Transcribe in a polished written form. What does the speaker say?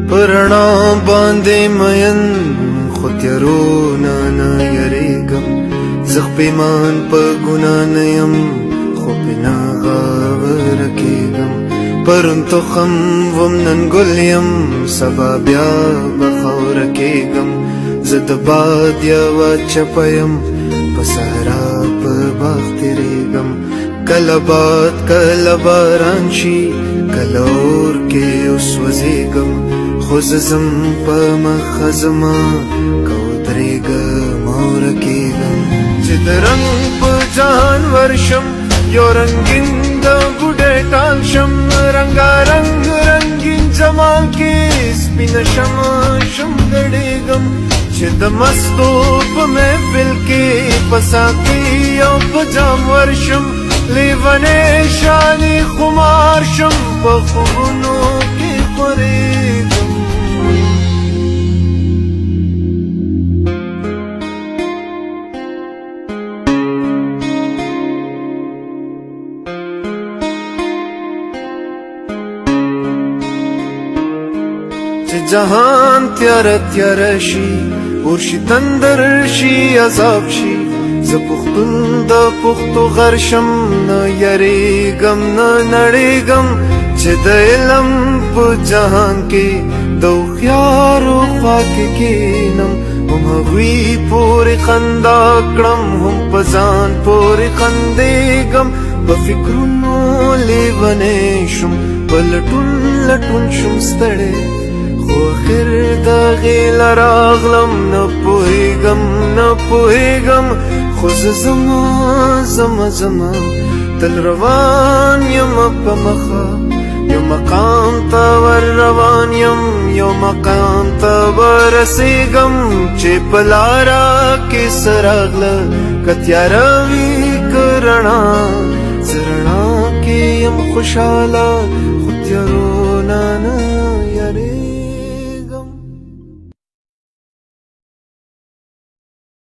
پرنا باندې مین خو تیرونا نه یریږم زه پیمان په ګناه نه یم خو پې ناغاوره کېږم پرون تخم وم نن ګل یم سبا بیا به خاوره کېږم زه د باد یوه چپه یم په صحرا په باغ تېرېږم کله باد کله باران شي کله اور کې وسوځېږم خو زه ځم په مخه زما که ودرېږم او ورکېږم چې د رنګ په جهان ورشم یو رنګین د بوډۍ ټال شم رنګارنګ رنګین جمال کې سپینه شم ګډېږم چې د مستو په محفل کې په ساقي او په جام ورشم لیونی شانې خمار شم په خوبونو کې خورېږم چې جهان تیاره تیاره شي اور شي تندر شي عذاب شي زه پښتون د پښتو غر شم نه یریږم نه نړېږم چې د علم په جهان کې د هوښیارو خوا کې کښېنم هم هغوی پورې خندا کړم هم په ځان پورې خندېږم په فکرونو لیونی شم په لټون لټون شم ستړی خو اخر د هغې له راغلم نه پوهېږم خو زه زما تل روان یم په مخه یو مقام ته ور روان یم یو مقام ته ورسېږم چې په لاره کې څه راغله که تیاره وي که رڼا زه رڼا کې یم خوشحاله خو تیارو نه یارې